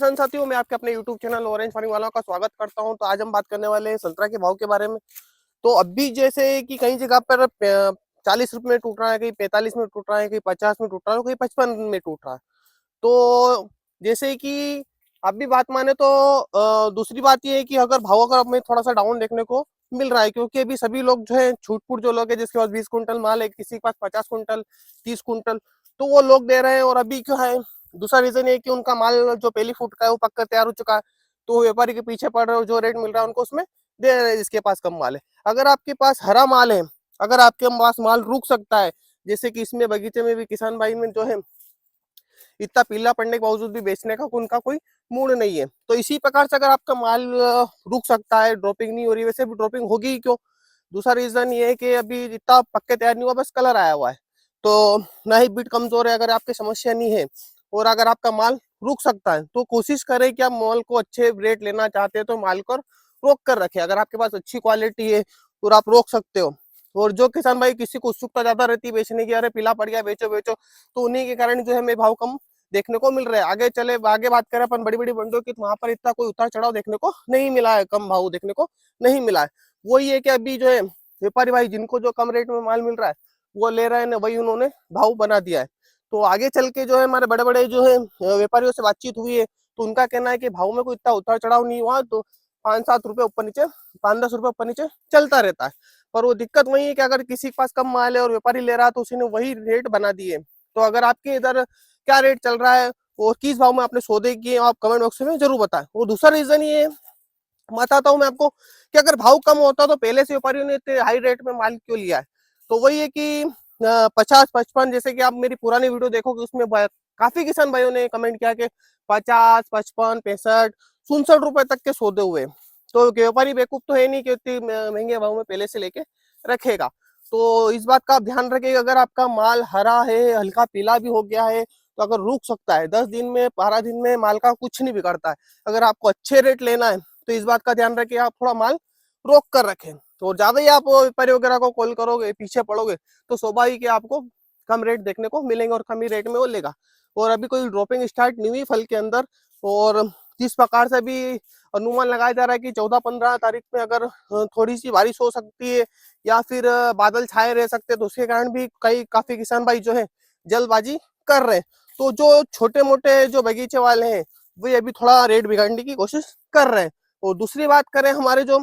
किसान साथियों, मैं आपके अपने YouTube चैनल ऑरेंज फार्मिंग वालों का स्वागत करता हूं। तो आज हम बात करने वाले हैं संतरा के भाव के बारे में। तो अभी जैसे कि कई जगह पर 40 रुपए में टूट रहा है, कहीं 45 में टूट रहा है, कहीं 50 में टूट रहा है, कहीं 55 में टूट रहा है। तो जैसे कि अभी बात माने तो दूसरी बात ये है कि अगर हमें थोड़ा सा डाउन देखने को मिल रहा है, क्योंकि अभी सभी लोग जो है छूट जो लोग है जिसके पास 20 कुंटल माल है, किसी के पास 50 कुंटल, 30 कुंटल, तो वो लोग दे रहे हैं। और अभी क्या है, दूसरा रीजन ये कि उनका माल जो पहली फुट का है वो पककर तैयार हो चुका है, तो व्यापारी के पीछे पड़ रहे हो, जो रेट मिल रहा है उनको उसमें दे रहे हैं जिसके पास कम माल है। अगर आपके पास हरा माल है, अगर आपके पास माल रुक सकता है, जैसे कि इसमें बगीचे में भी किसान भाई में जो है इतना पीला पड़ने के बावजूद भी बेचने का उनका कोई मूड नहीं है, तो इसी प्रकार से अगर आपका माल रुक सकता है, ड्रॉपिंग नहीं हो रही, वैसे भी ड्रॉपिंग होगी ही क्यों। दूसरा रीजन ये है कि अभी इतना पक्के तैयार नहीं हुआ, बस कलर आया हुआ है। तो ना ही बीट कमजोर है, अगर आपकी समस्या नहीं है और अगर आपका माल रुक सकता है, तो कोशिश करें कि आप माल को अच्छे रेट लेना चाहते हैं तो माल को रोक कर रखें। अगर आपके पास अच्छी क्वालिटी है और आप रोक सकते हो, और जो किसान भाई किसी को उत्सुकता ज्यादा रहती है बेचने की, अरे पीला पड़ गया बेचो बेचो, तो उन्हीं के कारण जो है हमें भाव कम देखने को मिल रहा है। आगे बात करें अपन बड़ी बड़ी मंडियों की, तो वहां पर इतना कोई उतार चढ़ाव देखने को नहीं मिला है, कम भाव देखने को नहीं मिला है। वही है कि अभी जो है व्यापारी भाई जिनको जो कम रेट में माल मिल रहा है वो ले रहे हैं, वही उन्होंने भाव बना दिया है। तो आगे चल के जो है हमारे बड़े बड़े जो है व्यापारियों से बातचीत हुई है, तो उनका कहना है कि भाव में कोई इतना उतार चढ़ाव नहीं हुआ, तो 5-7 रुपए ऊपर नीचे, 5-10 रुपए ऊपर नीचे चलता रहता है। पर वो दिक्कत वही है कि अगर किसी के पास कम माल है और व्यापारी ले रहा है, तो उसी ने वही रेट बना दिए। तो अगर आपके इधर क्या रेट चल रहा है और किस भाव में आपने सौदे किए, आप कमेंट बॉक्स में जरूर बताएं। और दूसरा रीजन ये बताता हूँ मैं आपको कि अगर भाव कम होता तो पहले से व्यापारियों ने इतने हाई रेट में माल क्यों लिया है। तो वही है कि 50-55, जैसे कि आप मेरी पुरानी वीडियो देखोगे उसमें काफी किसान भाइयों ने कमेंट किया कि 50, 55, 65, 67 रुपए तक के सौदे हुए। तो व्यापारी बेवकूफ तो है नहीं कि इतनी महंगे भाव में पहले से लेके रखेगा। तो इस बात का आप ध्यान रखिएगा, अगर आपका माल हरा है, हल्का पीला भी हो गया है, तो अगर रुक सकता है 10 दिन में, 12 दिन में, माल का कुछ नहीं बिगड़ता है। अगर आपको अच्छे रेट लेना है तो इस बात का ध्यान रखिए, आप थोड़ा माल रोक कर रखें। तो ज्यादा ही आप व्यापारी वगैरह को कॉल करोगे, पीछे पड़ोगे, तो स्वाभाविक है आपको कम रेट देखने को मिलेंगे और कम ही रेट में वो लेगा। और अभी कोई ड्रॉपिंग स्टार्ट नहीं हुई फल के अंदर, और जिस प्रकार से अभी अनुमान लगाया जा रहा है कि 14-15 तारीख में अगर थोड़ी सी बारिश हो सकती है या फिर बादल छाए रह सकते हैं, तो उसके कारण भी काफी किसान भाई जो है जल्दबाजी कर रहे हैं। तो जो छोटे मोटे जो बगीचे वाले हैं वो अभी थोड़ा रेट बिगाड़ने की कोशिश कर रहे हैं। और दूसरी बात करें, हमारे जो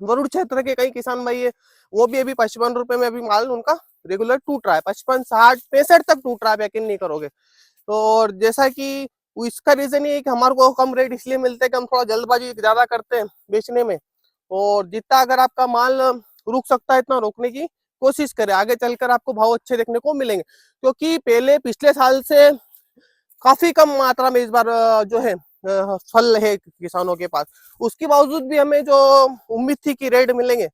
वरुण क्षेत्र के कई किसान भाई है, वो भी अभी 55 रुपए में अभी माल उनका रेगुलर टूट रहा है, 55, 60, 65 तक टूट रहा है, यकीन नहीं करोगे। तो और जैसा कि इसका रीजन ये है कि हमारे को कम रेट इसलिए मिलते हैं कि हम थोड़ा जल्दबाजी ज्यादा करते हैं बेचने में। और जितना अगर आपका माल रुक सकता है इतना रोकने की कोशिश करें, आगे चलकर आपको भाव अच्छे देखने को मिलेंगे। क्योंकि पिछले साल से काफी कम मात्रा में इस बार जो है फल है किसानों के पास, उसके बावजूद भी हमें जो उम्मीद थी कि रेट मिलेंगे,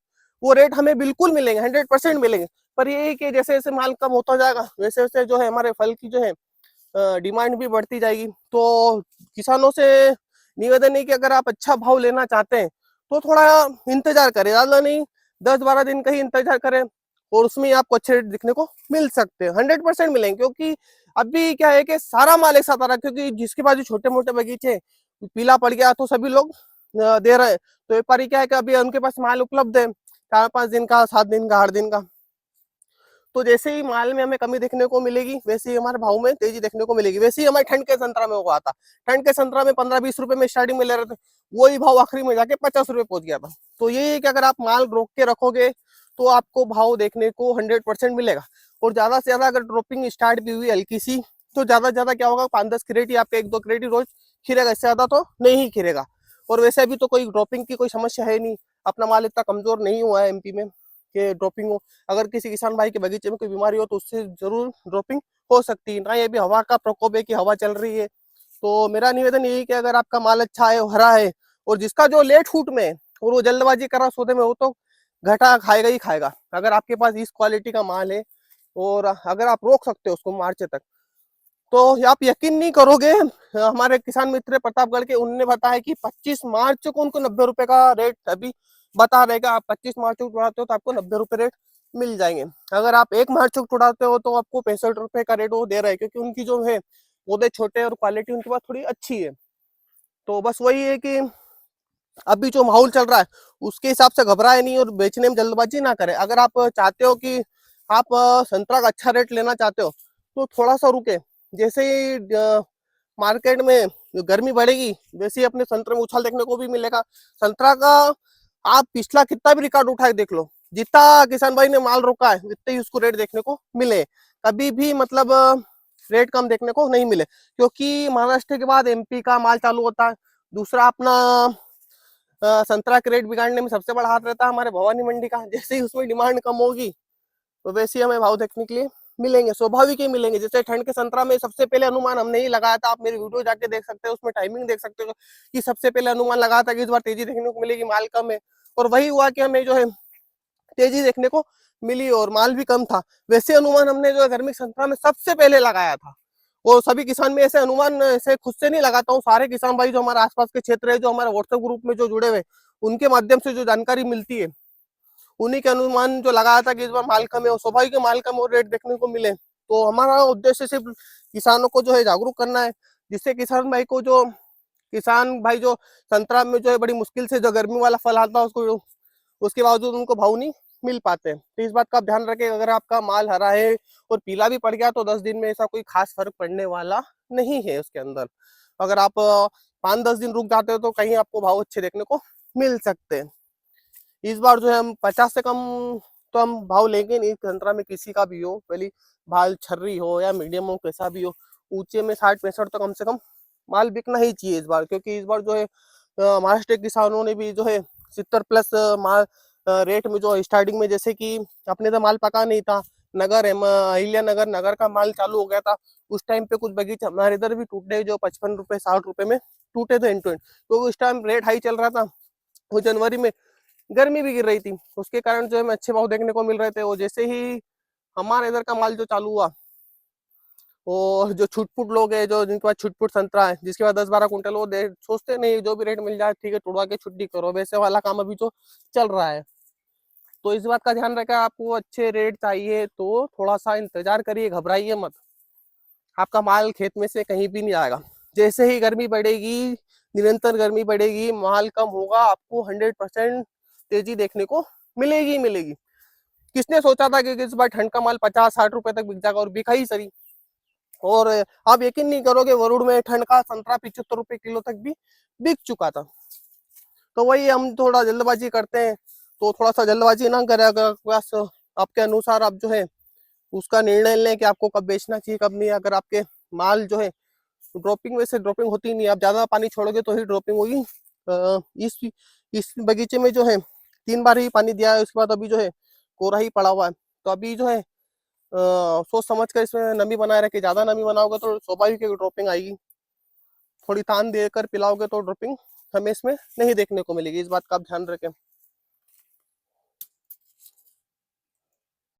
वो रेट हमें बिल्कुल मिलेंगे, 100% मिलेंगे। पर ये है कि जैसे जैसे माल कम होता जाएगा, वैसे वैसे जो है हमारे फल की जो है डिमांड भी बढ़ती जाएगी। तो किसानों से निवेदन है कि अगर आप अच्छा भाव लेना चाहते हैं तो थोड़ा इंतजार करें, ज्यादा नहीं, 10-12 दिन का ही इंतजार करें, और उसमें आपको अच्छे रेट दिखने को मिल सकते हैं, 100% मिलेंगे। क्योंकि अभी क्या है कि सारा माल एक साथ आ रहा है, क्योंकि जिसके पास छोटे मोटे बगीचे पीला पड़ गया तो सभी लोग दे रहे हैं। तो व्यापारी क्या है कि अभी उनके पास माल उपलब्ध है 4-5 दिन का, 7 दिन का, 8 दिन का। तो जैसे ही माल में हमें कमी देखने को मिलेगी, वैसे ही हमारे भाव में तेजी देखने को मिलेगी। वैसे ही हमारे ठंड के संतरा में हुआ था, ठंड के संतरा में 15-20 रुपए में स्टार्टिंग में ले रहे थे, वही भाव आखिरी में जाके 50 रुपए पहुंच गया था। तो ये है कि अगर आप माल रोक के रखोगे तो आपको भाव देखने को 100% मिलेगा। और ज्यादा से ज्यादा अगर ड्रॉपिंग स्टार्ट भी हुई हल्की सी, तो ज्यादा से ज्यादा क्या होगा, 5-10 क्रेट ही आपके, 1-2 क्रेट ही रोज खिरेगा, इससे ज्यादा तो नहीं खिरेगा। और वैसे अभी तो कोई ड्रॉपिंग की कोई समस्या है नहीं, अपना माल इतना कमजोर नहीं हुआ है एमपी में कि ड्रॉपिंग हो। अगर किसी किसान भाई के बगीचे में कोई बीमारी हो तो उससे जरूर ड्रॉपिंग हो सकती है। ना ये भी हवा का प्रकोप है कि हवा चल रही है। तो मेरा निवेदन यही कि अगर आपका माल अच्छा है, हरा है, और जिसका जो लेट फूट में है और वो जल्दबाजी कर रहा सौदे में, वो तो घाटा खाएगा ही खाएगा। अगर आपके पास इस क्वालिटी का माल है और अगर आप रोक सकते हो उसको मार्च तक, तो आप यकीन नहीं करोगे, हमारे किसान मित्र प्रतापगढ़ के, उन्होंने बताया कि 25 मार्च को उनको 90 रुपए का रेट अभी बता रहेगा। आप 25 मार्च को उड़ाते हो तो आपको 90 रुपए रेट मिल जाएंगे। अगर आप 1 मार्च को उड़ाते हो तो आपको 65 रुपए का रेट वो दे रहा है, क्योंकि उनकी जो है पौधे छोटे और क्वालिटी उनके पास थोड़ी अच्छी है। तो बस वही है कि अभी जो माहौल चल रहा है उसके हिसाब से घबराए नहीं और बेचने में जल्दबाजी ना करें। अगर आप चाहते हो कि आप संतरा का अच्छा रेट लेना चाहते हो तो थोड़ा सा रुके। जैसे ही मार्केट में गर्मी बढ़ेगी वैसे ही अपने संतरे में उछाल देखने को भी मिलेगा। संतरा का आप पिछला कितना भी रिकॉर्ड उठाए देख लो, जितना किसान भाई ने माल रोका है उतने ही उसको रेट देखने को मिले। कभी भी मतलब रेट कम देखने को नहीं मिले, क्योंकि महाराष्ट्र के बाद एमपी का माल चालू होता है। दूसरा अपना संतरा के रेट बिगाड़ने में सबसे बड़ा हाथ रहता है हमारे भवानी मंडी का। जैसे ही उसमें डिमांड कम होगी तो वैसे ही हमें भाव देखने के लिए मिलेंगे, स्वाभाविक ही मिलेंगे। जैसे ठंड के संतरा में सबसे पहले अनुमान हमने ही लगाया था, आप मेरी वीडियो जाके देख सकते हो, उसमें टाइमिंग देख सकते हो कि सबसे पहले अनुमान लगाया था कि इस बार तेजी देखने को मिलेगी, माल कम है, और वही हुआ कि हमें जो है तेजी देखने को मिली और माल भी कम था। वैसे अनुमान हमने जो है गर्मी संतरा में सबसे पहले लगाया था। वो सभी किसान में ऐसे अनुमान ऐसे खुद से नहीं लगाता हूँ, सारे किसान भाई जो हमारे आसपास के क्षेत्र है, जो हमारे व्हाट्सएप ग्रुप में जो जुड़े हुए, उनके माध्यम से जो जानकारी मिलती है उन्हीं के अनुमान जो लगाया था कि इस बार माल कम है और स्वाभाविक माल कम और रेट देखने को मिले। तो हमारा उद्देश्य सिर्फ किसानों को जो है जागरूक करना है, जिससे किसान भाई को जो किसान भाई जो संतरा में जो है बड़ी मुश्किल से जो गर्मी वाला फल आता है उसको, उसके बावजूद उनको भाव नहीं मिल पाते। तो इस बात का आप ध्यान रखें, अगर आपका माल हरा है और पीला भी पड़ गया तो 10 दिन में ऐसा कोई खास फर्क पड़ने वाला नहीं है उसके अंदर। अगर आप 5-10 दिन रुक जाते हो तो कहीं आपको भाव अच्छे देखने को मिल सकते हैं। इस बार जो है हम 50 से कम तो हम भाव लेंगे नहीं संतरा में, किसी का भी हो, पहली भाल छर्री हो या मीडियम हो, कैसा भी हो। ऊंचे में 60-65 तो कम से कम माल बिकना ही चाहिए इस बार, क्योंकि इस बार जो है महाराष्ट्र के किसानों ने भी जो है 70+ माल रेट में जो स्टार्टिंग में, जैसे कि अपने तो माल पका नहीं था, नगर अहिल्या नगर का माल चालू हो गया था। उस टाइम पे कुछ बगीचे हमारे इधर भी टूटे जो 55 रुपए 60 रुपए में टूटे थे एंड टू एंड, क्योंकि उस टाइम रेट हाई चल रहा था। वो जनवरी में गर्मी भी गिर रही थी, उसके कारण जो है अच्छे भाव देखने को मिल रहे थे। और जैसे ही हमारे इधर का माल जो चालू हुआ, और जो छुटपुट लोग है, जो जिनके पास छुटपुट संतरा है, जिसके पास 10-12 कुंटल, वो सोचते नहीं जो भी रेट मिल जाए ठीक है टुड़वा के छुट्टी करो, वैसे वाला काम अभी जो चल रहा है। तो इस बात का ध्यान रखें, आपको अच्छे रेट चाहिए तो थोड़ा सा इंतजार करिए, घबराइए मत। आपका माल खेत में से कहीं भी नहीं आएगा। जैसे ही गर्मी बढ़ेगी, निरंतर गर्मी बढ़ेगी, माल कम होगा, आपको 100% तेजी देखने को मिलेगी ही मिलेगी। किसने सोचा था कि इस बार ठंड का माल 50-60 रुपए तक बिक जाएगा, और बिका ही सही। और आप यकीन नहीं करोगे, वरुड़ में ठंड का संतरा 75 रुपए किलो तक भी बिक चुका था। तो वही हम थोड़ा जल्दबाजी करते हैं, तो थोड़ा सा जल्दबाजी ना करें। अगर बस आपके अनुसार आप जो है उसका निर्णय लें कि आपको कब बेचना चाहिए कब नहीं। अगर आपके माल जो है ड्रॉपिंग, वैसे ड्रॉपिंग होती नहीं, आप ज्यादा पानी छोड़ोगे तो ही ड्रॉपिंग होगी। इस बगीचे में जो है 3 बार ही पानी दिया है, उसके बाद अभी जो है कोरा ही पड़ा हुआ है। तो अभी जो है सोच समझ कर इसमें नमी बनाए रखे, ज्यादा नमी बनाओगे तो स्वाभाविक ड्रॉपिंग आएगी। थोड़ी तान देकर पिलाओगे तो ड्रॉपिंग हमें इसमें नहीं देखने को मिलेगी, इस बात का आप ध्यान रखें।